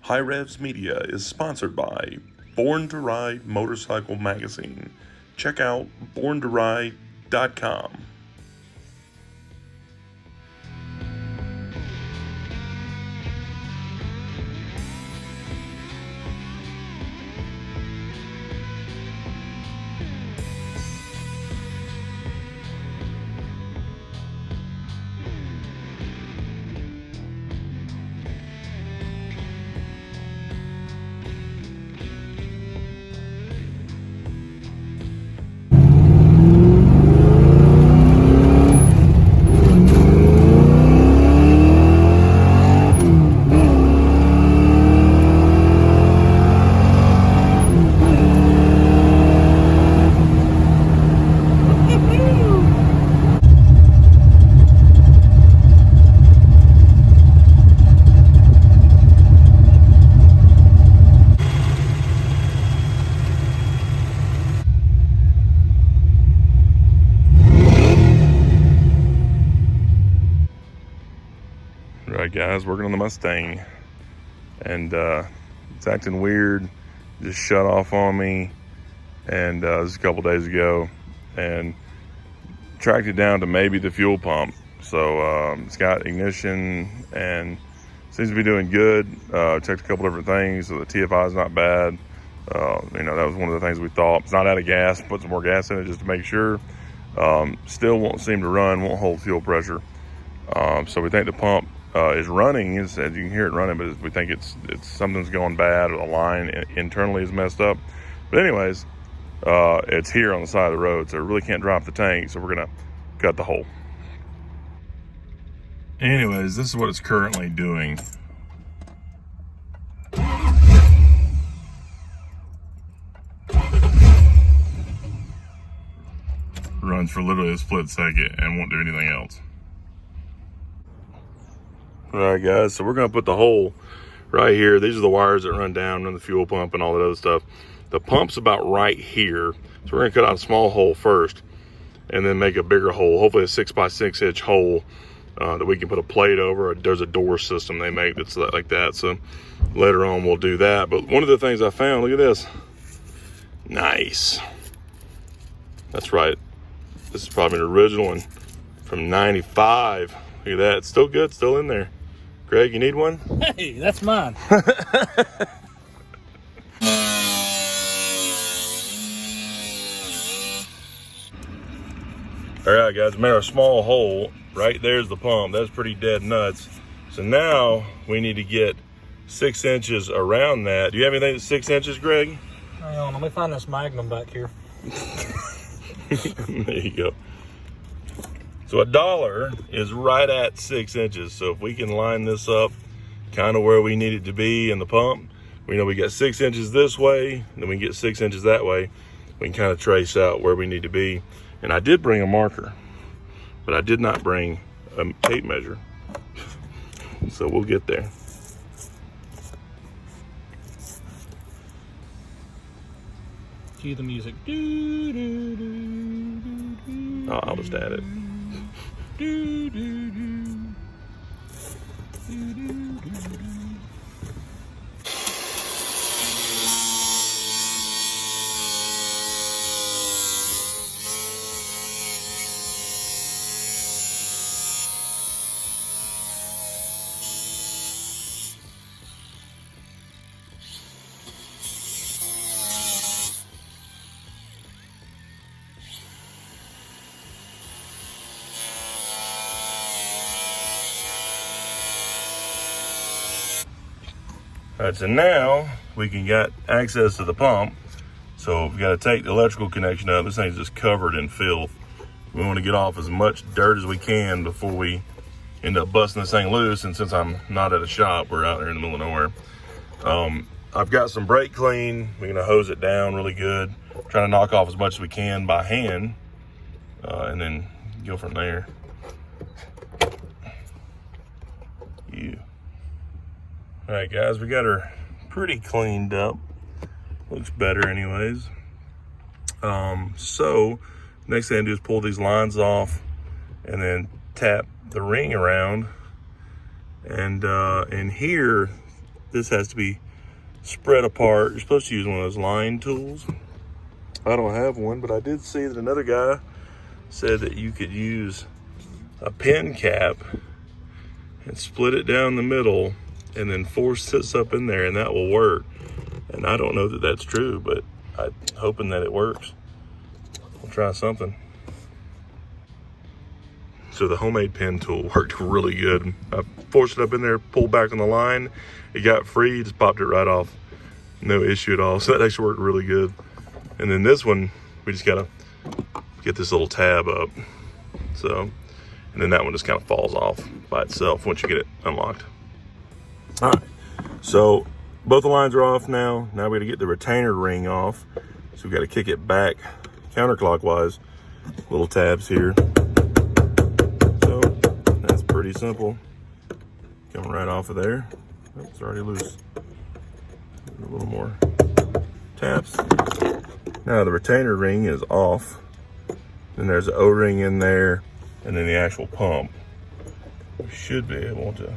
Hirevz Media is sponsored by Born to Ride Motorcycle Magazine. Check out borntoride.com. Right, guys, working on the Mustang, and it's acting weird. Just shut off on me, and this is a couple days ago, and tracked it down to maybe the fuel pump. So it's got ignition and seems to be doing good. Checked a couple different things, so the TFI is not bad. You know, that was one of the things we thought. It's not out of gas. Put some more gas in it just to make sure. Still won't seem to run, won't hold fuel pressure. So we think the pump is running, as you can hear it running, but we think it's something's going bad, or the line internally is messed up. But anyways, it's here on the side of the road, so it really can't drop the tank, so we're gonna cut the hole. Anyways, this is what it's currently doing. Runs for literally a split second and won't do anything else. All right, guys, so we're gonna put the hole right here. These are the wires that run down, run the fuel pump and all that other stuff. The pump's about right here, so we're gonna cut out a small hole first and then make a bigger hole, hopefully a 6x6 inch hole that we can put a plate over. There's a door system they make that's like that, so later on we'll do that. But one of the things I found, look at this. Nice. That's right. This is probably an original one from 95. Look at that, it's still good, still in there. Greg, you need one? Hey, that's mine. All right, guys, made a small hole. Right there's the pump. That's pretty dead nuts. So now we need to get 6 inches around that. Do you have anything that's 6 inches, Greg? Hang on, let me find this Magnum back here. There you go. So $1 is right at 6 inches. So if we can line this up kind of where we need it to be in the pump, we know we got 6 inches this way, then we can get 6 inches that way. We can kind of trace out where we need to be. And I did bring a marker, but I did not bring a tape measure. So we'll get there. Cue the music. Oh, I'll just add it. All right, so now we can get access to the pump. So we've got to take the electrical connection up. This thing's just covered in filth. We want to get off as much dirt as we can before we end up busting this thing loose. And since I'm not at a shop, we're out there in the middle of nowhere. I've got some brake clean. We're gonna hose it down really good. Trying to knock off as much as we can by hand, and then go from there. All right, guys, we got her pretty cleaned up. Looks better anyways. So next thing I do is pull these lines off and then tap the ring around. And in here, this has to be spread apart. You're supposed to use one of those line tools. I don't have one, but I did see that another guy said that you could use a pin cap and split it down the middle and then force this up in there, and that will work. And I don't know that that's true, but I'm hoping that it works. We'll try something. So the homemade pin tool worked really good. I forced it up in there, pulled back on the line. It got free, just popped it right off. No issue at all. So that actually worked really good. And then this one, we just gotta get this little tab up. So, and then that one just kind of falls off by itself once you get it unlocked. All right, so both the lines are off now. Now we gotta get the retainer ring off. So we gotta kick it back counterclockwise. Little tabs here. So that's pretty simple. Coming right off of there. Oh, it's already loose. A little more taps. Now the retainer ring is off. Then there's an O-ring in there, and then the actual pump. We should be able to,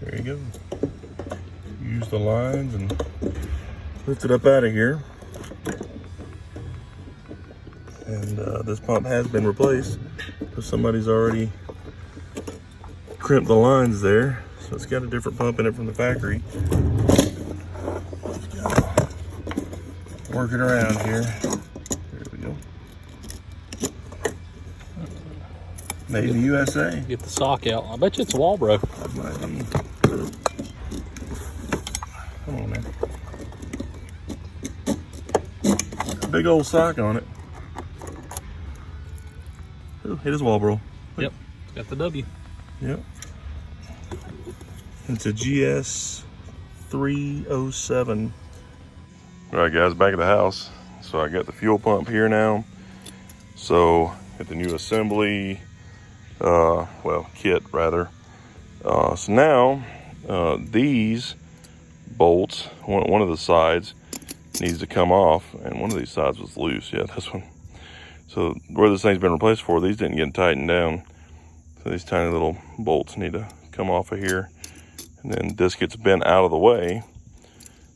there you go. Use the lines and lift it up out of here. And this pump has been replaced because somebody's already crimped the lines there. So it's got a different pump in it from the factory. Working around here. There we go. Made in the USA. Get the sock out. I bet you it's a Walbro. That might be. Come on, man. Big old sock on it. Ooh, it is Walbro. Yep. Got the W. Yep. It's a GS 307. All right, guys, back at the house. So I got the fuel pump here now. So got the new assembly, well, kit rather. So now these bolts, one of the sides needs to come off, and one of these sides was loose. Yeah, this one. So where this thing's been replaced for, these didn't get tightened down. So these tiny little bolts need to come off of here. And then this gets bent out of the way.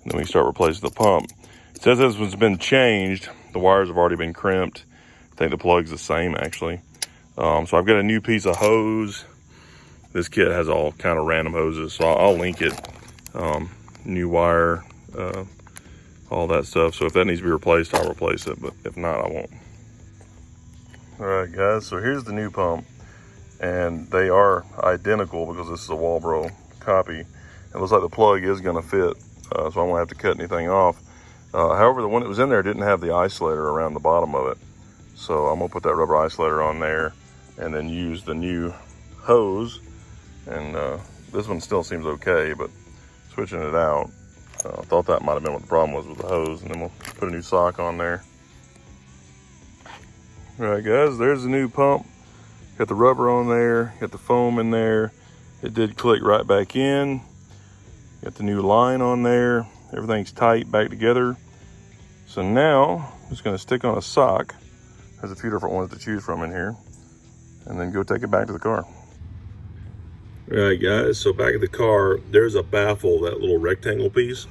And then we start replacing the pump. It says this one's been changed. The wires have already been crimped. I think the plug's the same, actually. So I've got a new piece of hose. This kit has all kind of random hoses, so I'll link it. New wire, all that stuff. So if that needs to be replaced, I'll replace it, but if not, I won't. All right, guys, so here's the new pump. And they are identical because this is a Walbro copy. It looks like the plug is gonna fit, so I won't have to cut anything off. However, the one that was in there didn't have the isolator around the bottom of it. So I'm gonna put that rubber isolator on there and then use the new hose. And this one still seems okay, but switching it out, I thought that might have been what the problem was with the hose. And then we'll put a new sock on there. All right, guys, there's the new pump. Got the rubber on there, got the foam in there. It did click right back in. Got the new line on there. Everything's tight back together. So now I'm just gonna stick on a sock. There's a few different ones to choose from in here. And then go take it back to the car. All right, guys, so back at the car, there's a baffle, that little rectangle piece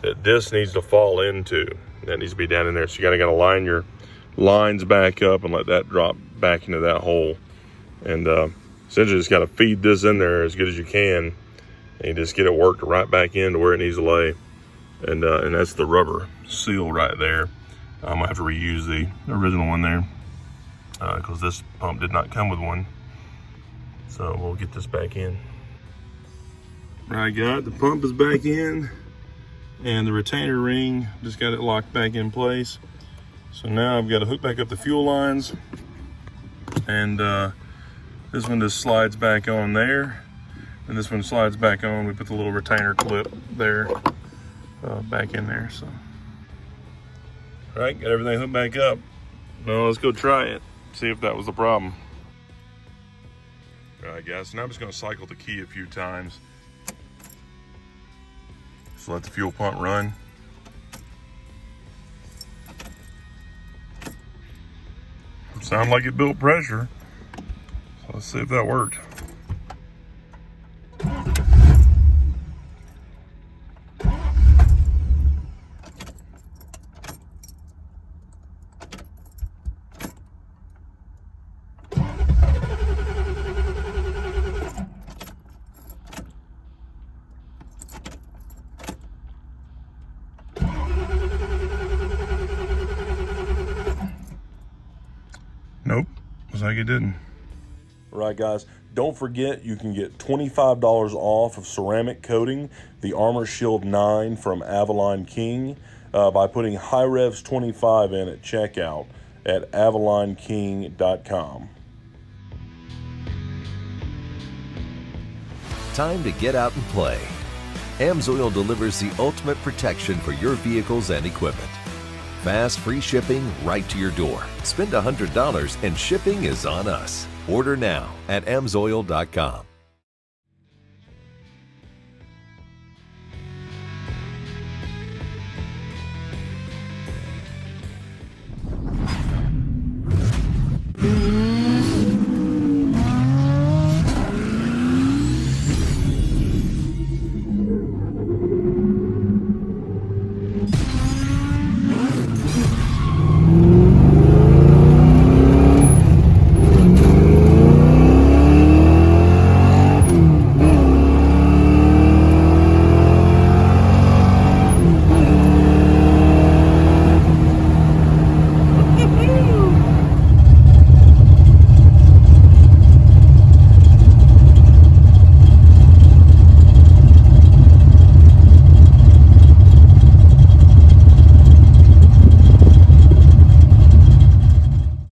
that this needs to fall into. That needs to be down in there. So you gotta line your lines back up and let that drop back into that hole. And essentially just gotta feed this in there as good as you can, and you just get it worked right back into where it needs to lay. And that's the rubber seal right there. I'm gonna have to reuse the original one there because this pump did not come with one. So we'll get this back in. Right, guys, the pump is back in, and the retainer ring just got it locked back in place. So now I've got to hook back up the fuel lines, and this one just slides back on there, and this one slides back on. We put the little retainer clip there, back in there. So, all right, got everything hooked back up. Now let's go try it, see if that was the problem. All right, guys, so now I'm just gonna cycle the key a few times. Just let the fuel pump run. Sound like it built pressure. So let's see if that worked. like it didn't. All right, guys, don't forget you can get $25 off of ceramic coating, the Armor Shield 9 from Avalon King, by putting Hirevz 25 in at checkout at avalonking.com. Time to get out and play. AMSOIL delivers the ultimate protection for your vehicles and equipment. Fast, free shipping right to your door. Spend $100 and shipping is on us. Order now at AMSOIL.com.